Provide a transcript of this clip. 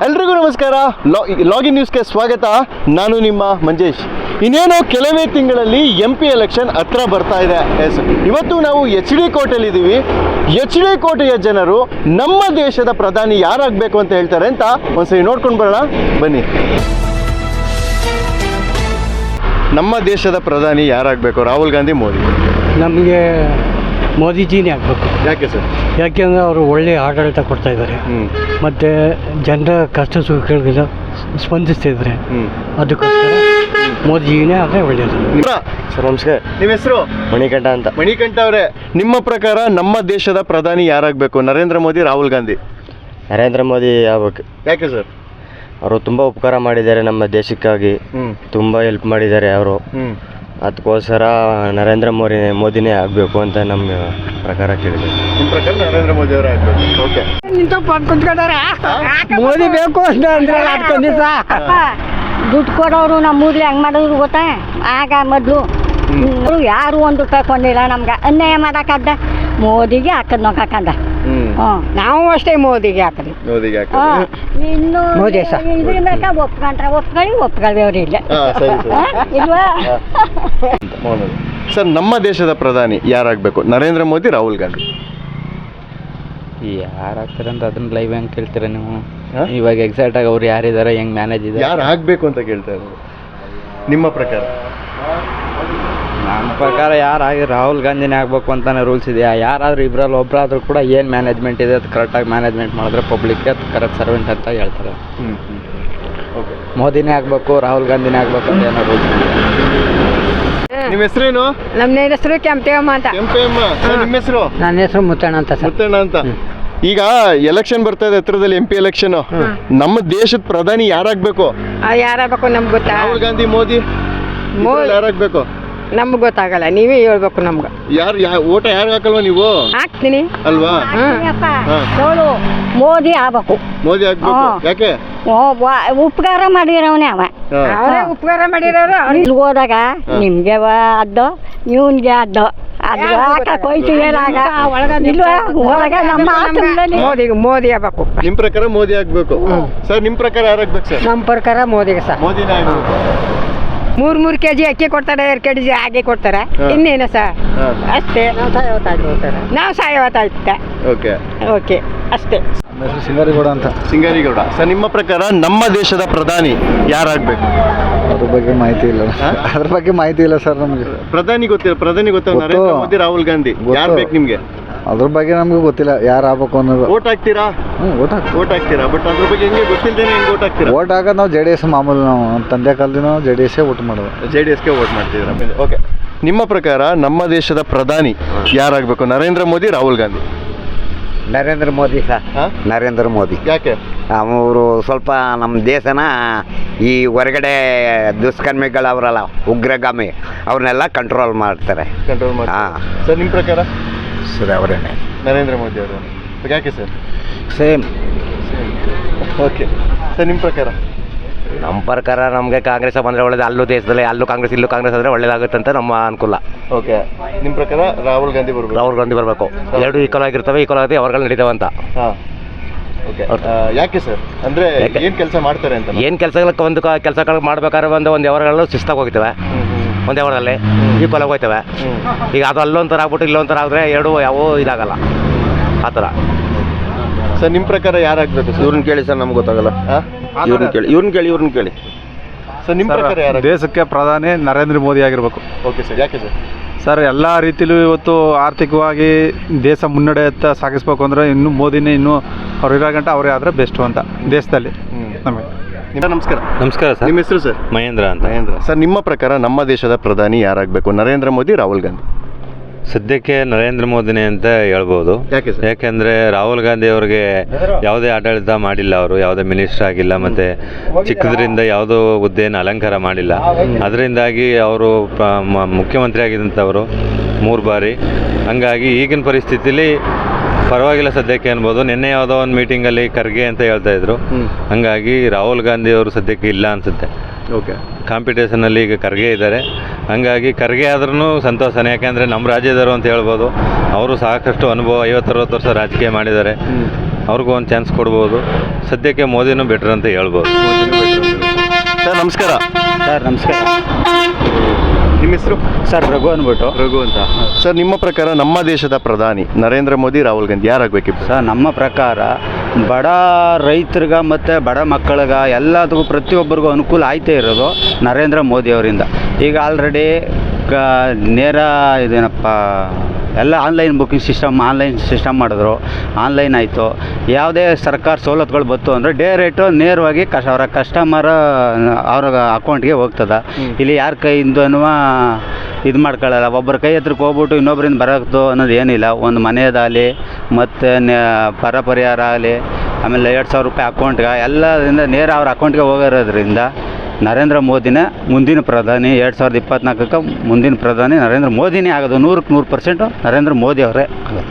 ಎಲ್ರಿಗೂ ನಮಸ್ಕಾರ. ಲಾಗಿನ್ ನ್ಯೂಸ್ಗೆ ಸ್ವಾಗತ. ನಾನು ನಿಮ್ಮ ಮಂಜೇಶ್. ಇನ್ನೇನು ಕೆಲವೇ ತಿಂಗಳಲ್ಲಿ MP ಎಲೆಕ್ಷನ್ ಹತ್ರ ಬರ್ತಾ ಇದೆ. ಇವತ್ತು ನಾವು HD ಕೋಟೆಯಲ್ಲಿದ್ದೀವಿ. HD ಕೋಟೆಯ ಜನರು ನಮ್ಮ ದೇಶದ ಪ್ರಧಾನಿ ಯಾರಾಗಬೇಕು ಅಂತ ಹೇಳ್ತಾರೆ ಅಂತ ಒಂದ್ಸರಿ ನೋಡ್ಕೊಂಡು ಬರೋಣ ಬನ್ನಿ. ನಮ್ಮ ದೇಶದ ಪ್ರಧಾನಿ ಯಾರಾಗಬೇಕು? ರಾಹುಲ್ ಗಾಂಧಿ, ಮೋದಿ? ನಮಗೆ ಮೋದಿಜಿನೇ ಆಗಬೇಕು. ಯಾಕೆ ಸರ್? ಯಾಕೆಂದರೆ ಅವರು ಒಳ್ಳೆಯ ಆಡಳಿತ ಕೊಡ್ತಾ ಇದ್ದಾರೆ, ಮತ್ತು ಜನರ ಕಷ್ಟ ಸುಖಗಳಿಗೆ ಸ್ಪಂದಿಸ್ತಿದ್ದಾರೆ. ಅದಕ್ಕೋಸ್ಕರ ಮೋದಿಜಿನೇ ಆದರೆ ಒಳ್ಳೆಯದು. ಸರ್ ನಮಸ್ಕಾರ. ನಿಮ್ಮ ಹೆಸರು? ಮಣಿಕಂಠ ಅಂತ. ಮಣಿಕಂಠ ಅವರೇ, ನಿಮ್ಮ ಪ್ರಕಾರ ನಮ್ಮ ದೇಶದ ಪ್ರಧಾನಿ ಯಾರಾಗಬೇಕು? ನರೇಂದ್ರ ಮೋದಿ, ರಾಹುಲ್ ಗಾಂಧಿ? ನರೇಂದ್ರ ಮೋದಿ ಆಗ್ಬೇಕು. ಯಾಕೆ ಸರ್? ಅವರು ತುಂಬ ಉಪಕಾರ ಮಾಡಿದ್ದಾರೆ ನಮ್ಮ ದೇಶಕ್ಕಾಗಿ, ತುಂಬ ಹೆಲ್ಪ್ ಮಾಡಿದ್ದಾರೆ ಅವರು. ಅದಕ್ಕೋಸ್ಕರ ನರೇಂದ್ರ ಮೋದಿನೇ ಆಗಬೇಕು ಅಂತ ನಮ್ಮ ಪ್ರಕಾರ ಕೇಳಿದೆ. ನಿಮ್ಮ ಪ್ರಕಾರ ನರೇಂದ್ರ ಮೋದಿ ಅವರೇ ಆಗಬೇಕು. ಓಕೆ. ಮೋದಿ ಬೇಕು ಅಂತ ಅಂದ್ರೆ ದುಡ್ಡು ಕೊಡೋರು ನಮ್ಮೂರ್ಲಿ ಹೆಂಗ್ ಮಾಡಿದ್ರು ಗೊತ್ತಾ? ಆಗ ಮೊದಲು ಯಾರು ಒಂದು ರೂಪಾಯಿ ಕೊಂಡಿಲ್ಲ, ನಮ್ಗೆ ಅನ್ಯಾಯ ಮಾಡಕ್ಕದ್ದ ಮೋದಿಗೆ ಹಾಕದ್ ನೋಕಂದ. ನಾವು ಅಷ್ಟೇ ಮೋದಿಗೆ ಹಾಕಿದ್ವಿ. ಇನ್ನು ಇದನ್ನ ಒಪ್ಕೊಂಡ್ರೆ ಇಲ್ಲ ಇಲ್ವಾ? ಸರ್, ನಮ್ಮ ದೇಶದ ಪ್ರಧಾನಿ ಯಾರಾಗಬೇಕು? ನರೇಂದ್ರ ಮೋದಿ, ರಾಹುಲ್ ಗಾಂಧಿ? ಯಾರಾಗ್ತಾರೆ ಅಂತ ಅದನ್ನ ಲೈವ್ ಹೆಂಗೆ ಕೇಳ್ತೀರಾ ನೀವು? ಇವಾಗ ಎಕ್ಸಾಕ್ಟ್ ಆಗಿ ಅವ್ರು ಯಾರಿದ್ದಾರೆ, ಹೆಂಗ್ ಮ್ಯಾನೇಜ್ ಇದೆ, ಯಾರು ಆಗ್ಬೇಕು ಅಂತ ಕೇಳ್ತಾ ಇದ್ದಾರೆ ನಿಮ್ಮ ಪ್ರಕಾರ? ನಮ್ಮ ಪ್ರಕಾರ ಯಾರಾಗಿ ರಾಹುಲ್ ಗಾಂಧಿನೇ ಆಗ್ಬೇಕು ಅಂತಾನೆ ರೂಲ್ಸ್ ಇದೆಯಾ? ಯಾರಾದ್ರೂ ಇಬ್ಬರಲ್ಲಿ ಒಬ್ಬರಾದ್ರೂ ಕೂಡ ಏನು ಮ್ಯಾನೇಜ್ಮೆಂಟ್ ಇದೆ ಅದು ಕರೆಕ್ಟಾಗಿ ಮ್ಯಾನೇಜ್ಮೆಂಟ್ ಮಾಡಿದ್ರೆ ಪಬ್ಲಿಕ್ಗೆ ಅದು ಕರೆಕ್ಟ್ ಸರ್ವೆಂಟ್ ಅಂತ ಹೇಳ್ತಾರೆ. ಮೋದಿನೇ ಆಗಬೇಕು, ರಾಹುಲ್ ಗಾಂಧಿನೇ ಆಗಬೇಕು ಅಂತ ಏನೋ ರೂಲ್ಸ್ ಇದೆ. ನಿಮ್ಮ ಹೆಸರೇನು? ನಮ್ಮ ಹೆಸರು ಕೆಂಪೇಮ್ಮ ಅಂತ. ಕೆಂಪೇಮ್ಮ. ನಿಮ್ಮ ಹೆಸರು? ನನ್ನ ಹೆಸರು ಮುತ್ತಣ್ಣ ಅಂತ. ಮುತ್ತಣ್ಣ ಅಂತ. ಈಗ ಎಲೆಕ್ಷನ್ ಬರ್ತಾ ಇದೆ ಹತ್ರದಲ್ಲಿ, MP ಎಲೆಕ್ಷನ್. ನಮ್ಮ ದೇಶದ ಪ್ರಧಾನಿ ಯಾರಾಗಬೇಕು? ಯಾರಾಗಬೇಕು ನಮ್ಗೆ ಗೊತ್ತಾ? ರಾಹುಲ್ ಗಾಂಧಿ, ಮೋದಿ? ಯಾರಾಗಬೇಕು? ನಮ್ಗೆ ಗೊತ್ತಾಗಲ್ಲ, ನೀವೇ ಹೇಳ್ಬೇಕು ನಮ್ಗೆ. ಓಟ ಯಾರು ಹಾಕಲ್ವಾ ನೀವು? ಹಾಕ್ತೀನಿ ಅಲ್ವಾ? ಮೋದಿ ಆಗ್ಬೇಕು. ಮೋದಿ ಆಗ್ಬೇಕು. ಯಾಕೆ? ಉಪಕಾರ ಮಾಡಿರೋನೆ ಅವ. ಉಪಕಾರ ಮಾಡಿರೋರು ಇಲ್ಲಿ ಹೋದಾಗ ನಿಮ್ಗೆ ಅದ್ದು, ಇವನ್ಗೆ ಅದ್ದು, ಮೋದಿ ಆಗ್ಬೇಕು. ನಿಮ್ ಪ್ರಕಾರ ಮೋದಿ ಆಗ್ಬೇಕು. ಸರ್, ನಿಮ್ ಪ್ರಕಾರ ಯಾರಾಗ್ಬೇಕು ಸರ್? ನಮ್ಮ ಪ್ರಕಾರ ಮೋದಿಗೆ ಸರ್. ಮೋದಿನೇ ಆಗ್ಬೇಕು. 3 kg ಅಕ್ಕಿ ಕೊಡ್ತಾರೆ, 2 kg ಹಾಗೆ ಕೊಡ್ತಾರೆ. ಇನ್ನೇನು ಸರ್? ಅಷ್ಟೇ. ನಾವು ಸಾಯವತ್ತಾಯ್ತೆ. ಓಕೆ ಅಷ್ಟೇ. ಸಿಂಗಾರಿಗೌಡ ಅಂತ. ಸಿಂಗಾರಿಗೌಡ. ಸರ್, ನಿಮ್ಮ ಪ್ರಕಾರ ನಮ್ಮ ದೇಶದ ಪ್ರಧಾನಿ ಯಾರಾಗಬೇಕು? ಅದ್ರ ಬಗ್ಗೆ ಮಾಹಿತಿ ಇಲ್ಲ ಸರ್ ನಮಗೆ. ಪ್ರಧಾನಿ ಗೊತ್ತಿಲ್ಲ. ನರೇಂದ್ರ ಮೋದಿ, ರಾಹುಲ್ ಗಾಂಧಿ ಯಾರು ಬೇಕು ನಿಮ್ಗೆ? ಅದ್ರ ಬಗ್ಗೆ ನಮ್ಗೆ ಗೊತ್ತಿಲ್ಲ ಯಾರು ಆಗ್ಬೇಕು ಅನ್ನೋದು. ಓಟ್ ಹಾಕ್ತೀರಾ? ಓಟ್ ಹಾಕ್ತೀರಾ. ಬಟ್ ಅದ್ರ ಬಗ್ಗೆ ಹೆಂಗೆ ಗೊತ್ತಿಲ್ಲದೇನೆ ಹೆಂಗೆ ಓಟ್ ಹಾಕ್ತೀರಾ? ಓಟ್ ಹಾಕೋದು ನಾವು JDS ಮಾಮೂಲು. ನಾವು ತಂದೆ ಕಾಲದಿಂದ JDS ಓಟ್ ಮಾಡೋದು. JDSಗೆ ಓಟ್ ಮಾಡ್ತಿದ್ದೀರಾ? ಓಕೆ. ನಿಮ್ಮ ಪ್ರಕಾರ ನಮ್ಮ ದೇಶದ ಪ್ರಧಾನಿ ಯಾರಾಗಬೇಕು? ನರೇಂದ್ರ ಮೋದಿ, ರಾಹುಲ್ ಗಾಂಧಿ? ನರೇಂದ್ರ ಮೋದಿ ಸರ್. ನರೇಂದ್ರ ಮೋದಿ. ಯಾಕೆ? ಅವರು ಸ್ವಲ್ಪ ನಮ್ಮ ದೇಶನ ಈ ಹೊರಗಡೆ ದುಷ್ಕರ್ಮಿಗಳವರಲ್ಲ, ಉಗ್ರಗಾಮಿ, ಅವ್ರನ್ನೆಲ್ಲ ಕಂಟ್ರೋಲ್ ಮಾಡ್ತಾರೆ. ಸರ್, ನಿಮ್ಮ ಪ್ರಕಾರ? ಸರ್, ಅವರೇನೆ ನರೇಂದ್ರ ಮೋದಿ ಅವರು. ಯಾಕೆ ಸರ್? ಸೇಮ್. ಓಕೆ. ಸರ್, ನಿಮ್ಮ ಪ್ರಕಾರ? ನಮ್ಮ ಪ್ರಕಾರ ನಮಗೆ ಕಾಂಗ್ರೆಸ್ ಬಂದರೆ ಒಳ್ಳೇದು. ಅಲ್ಲೂ ದೇಶದಲ್ಲಿ ಅಲ್ಲೂ ಕಾಂಗ್ರೆಸ್, ಇಲ್ಲೂ ಕಾಂಗ್ರೆಸ್ ಅಂದರೆ ಒಳ್ಳೇದಾಗುತ್ತೆ ಅಂತ ನಮ್ಮ ಅನುಕೂಲ. ಓಕೆ. ನಿಮ್ಮ ಪ್ರಕಾರ ರಾಹುಲ್ ಗಾಂಧಿ ಬರಬೇಕು? ರಾಹುಲ್ ಗಾಂಧಿ ಬರಬೇಕು. ಎರಡು ಈಕ್ವಲ್ ಆಗಿರ್ತವೆ, ಈಕ್ವಲ್ ಆಗಿ ಅವ್ರುಗಳು ನಡೀತಾವೆ ಅಂತ. ಓಕೆ. ಯಾಕೆ ಸರ್? ಅಂದರೆ ಏನು ಕೆಲಸ ಮಾಡ್ತಾರೆ ಅಂತ? ಏನು ಕೆಲಸಗಳು ಮಾಡ್ಬೇಕಾದ್ರೆ ಒಂದು ಯಾವಾಗಲೂ ಶಿಸ್ತಾಗಿ ಹೋಗ್ತವೆ, ಒಂದು ಯಾವರಲ್ಲಿ ಈಕ್ವಲ್ ಆಗಿ ಹೋಗ್ತವೆ. ಈಗ ಅದು ಅಲ್ಲೊಂಥರ ಆಗ್ಬಿಟ್ಟು ಇಲ್ಲೊಂಥರ ಆದರೆ ಎರಡು ಯಾವೂ ಇದಾಗಲ್ಲ, ಆ ಥರ. ಸರ್, ನಿಮ್ಮ ಪ್ರಕಾರ ಯಾರಾಗಬೇಕು? ಇವ್ರನ್ನ ಕೇಳಿ ಸರ್, ನಮ್ಗೆ ಗೊತ್ತಾಗಲ್ಲ. ಇವ್ರನ್ನ ಕೇಳಿ. ಸರ್, ನಿಮ್ಮ ಪ್ರಕಾರ ಯಾರು? ದೇಶಕ್ಕೆ ಪ್ರಧಾನಿ ನರೇಂದ್ರ ಮೋದಿ ಆಗಿರ್ಬೇಕು. Okay sir. ಯಾಕೆ ಸರ್? ಸರ್, ಎಲ್ಲ ರೀತಿಲೂ ಇವತ್ತು ಆರ್ಥಿಕವಾಗಿ ದೇಶ ಮುನ್ನಡೆಯತ್ತ ಸಾಗಿಸ್ಬೇಕು ಅಂದರೆ ಇನ್ನೂ ಮೋದಿನೇ ಅವ್ರು ಇರೋ ಗಂಟೆ ಅವರೇ ಆದರೆ ಬೆಸ್ಟು ಅಂತ ದೇಶದಲ್ಲಿ ನಮಗೆ. ನಮಸ್ಕಾರ ಸರ್. ನಿಮ್ಮ ಹೆಸರು ಸರ್? ಮಹೇಂದ್ರ ಅಂತ. ಸರ್, ನಿಮ್ಮ ಪ್ರಕಾರ ನಮ್ಮ ದೇಶದ ಪ್ರಧಾನಿ ಯಾರಾಗಬೇಕು? ನರೇಂದ್ರ ಮೋದಿ, ರಾಹುಲ್ ಗಾಂಧಿ? ಸದ್ಯಕ್ಕೆ ನರೇಂದ್ರ ಮೋದಿನೇ ಅಂತ ಹೇಳ್ಬೋದು. ಯಾಕೆಂದ್ರೆ ರಾಹುಲ್ ಗಾಂಧಿ ಅವ್ರಿಗೆ ಯಾವುದೇ ಆಡಳಿತ ಮಾಡಿಲ್ಲ, ಅವರು ಯಾವುದೇ ಮಿನಿಸ್ಟರ್ ಆಗಿಲ್ಲ, ಮತ್ತೆ ಚಿಕ್ಕದ್ರಿಂದ ಯಾವುದೋ ಹುದ್ದೆಯನ್ನು ಅಲಂಕಾರ ಮಾಡಿಲ್ಲ. ಅದರಿಂದಾಗಿ ಅವರು ಮುಖ್ಯಮಂತ್ರಿ ಆಗಿದ್ದಂಥವರು 3 ಬಾರಿ. ಹಂಗಾಗಿ ಈಗಿನ ಪರಿಸ್ಥಿತಿಲಿ ಪರವಾಗಿಲ್ಲ ಸದ್ಯಕ್ಕೆ ಅನ್ಬೋದು. ನಿನ್ನೆ ಯಾವುದೋ ಒಂದು ಮೀಟಿಂಗಲ್ಲಿ ಖರ್ಗೆ ಅಂತ ಹೇಳ್ತಾ ಇದ್ರು. ಹಂಗಾಗಿ ರಾಹುಲ್ ಗಾಂಧಿ ಅವರು ಸದ್ಯಕ್ಕೆ ಇಲ್ಲ ಅನಿಸುತ್ತೆ. ಓಕೆ. ಕಾಂಪಿಟೇಷನಲ್ಲಿ ಈಗ ಖರ್ಗೆ ಇದ್ದಾರೆ. ಹಂಗಾಗಿ ಖರ್ಗೆ ಆದ್ರೂ ಸಂತೋಷನೇ, ಯಾಕೆಂದರೆ ನಮ್ಮ ರಾಜ್ಯದವರು ಅಂತ ಹೇಳ್ಬೋದು. ಅವರು ಸಾಕಷ್ಟು ಅನುಭವ, 50-60 ವರ್ಷ ರಾಜಕೀಯ ಮಾಡಿದ್ದಾರೆ. ಅವ್ರಿಗೂ ಒಂದು ಚಾನ್ಸ್ ಕೊಡ್ಬೋದು. ಸದ್ಯಕ್ಕೆ ಮೋದಿನೂ ಬೆಟ್ರ್ ಅಂತ ಹೇಳ್ಬೋದು. ಸರ್ ನಮಸ್ಕಾರ. ಸರ್ ನಮಸ್ಕಾರ. ನಿಮ್ಮ ಹೆಸರು? ಸರ್ ರಘು ಅಂದ್ಬಿಟ್ಟು. ರಘು ಅಂತ. ಸರ್ ನಿಮ್ಮ ಪ್ರಕಾರ ನಮ್ಮ ದೇಶದ ಪ್ರಧಾನಿ ನರೇಂದ್ರ ಮೋದಿ, ರಾಹುಲ್ ಗಾಂಧಿ ಯಾರಾಗಬೇಕಿತ್ತು? ಸರ್ ನಮ್ಮ ಪ್ರಕಾರ ಬಡ ರೈತರಿಗೆ ಮತ್ತು ಬಡ ಮಕ್ಕಳಿಗೆ ಎಲ್ಲದಕ್ಕೂ ಪ್ರತಿಯೊಬ್ಬರಿಗೂ ಅನುಕೂಲ ಆಯ್ತೇ ಇರೋದು ನರೇಂದ್ರ ಮೋದಿ ಅವರಿಂದ. ಈಗ ಆಲ್ರೆಡಿ ನೇರ ಇದೇನಪ್ಪ ಎಲ್ಲ ಆನ್ಲೈನ್ ಬುಕ್ಕಿಂಗ್ ಆನ್ಲೈನ್ ಸಿಸ್ಟಮ್ ಮಾಡಿದ್ರು, ಆನ್ಲೈನ್ ಆಯಿತು. ಯಾವುದೇ ಸರ್ಕಾರ ಸವಲತ್ತುಗಳು ಬಂತು ಅಂದರೆ ಡೈರೆಕ್ಟು ನೇರವಾಗಿ ಅವರ ಕಸ್ಟಮರ್ ಅವ್ರ ಅಕೌಂಟ್ಗೆ ಹೋಗ್ತದೆ. ಇಲ್ಲಿ ಯಾರ ಕೈಯಿಂದನೂ ಇದು ಮಾಡ್ಕೊಳ್ಳಲ್ಲ. ಒಬ್ಬರ ಕೈ ಹತ್ರಕ್ಕೆ ಹೋಗ್ಬಿಟ್ಟು ಇನ್ನೊಬ್ಬರಿಂದ ಬರೋದು ಅನ್ನೋದು ಏನಿಲ್ಲ. ಒಂದು ಮನೆಯದಾಗಲಿ ಮತ್ತು ಬರ ಪರಿಹಾರ ಆಗಲಿ, ಆಮೇಲೆ 2,000 ರೂಪಾಯಿ ಅಕೌಂಟ್ಗೆ ಎಲ್ಲದಿಂದ ನೇರ ಅವ್ರ ಅಕೌಂಟ್ಗೆ ಹೋಗಿರೋದ್ರಿಂದ ನರೇಂದ್ರ ಮೋದಿನೇ ಮುಂದಿನ ಪ್ರಧಾನಿ. 2024ಕ್ಕೆ ಮುಂದಿನ ಪ್ರಧಾನಿ ನರೇಂದ್ರ ಮೋದಿನೇ ಆಗೋದು. 100% ನರೇಂದ್ರ ಮೋದಿ ಅವರೇ ಆಗೋದು.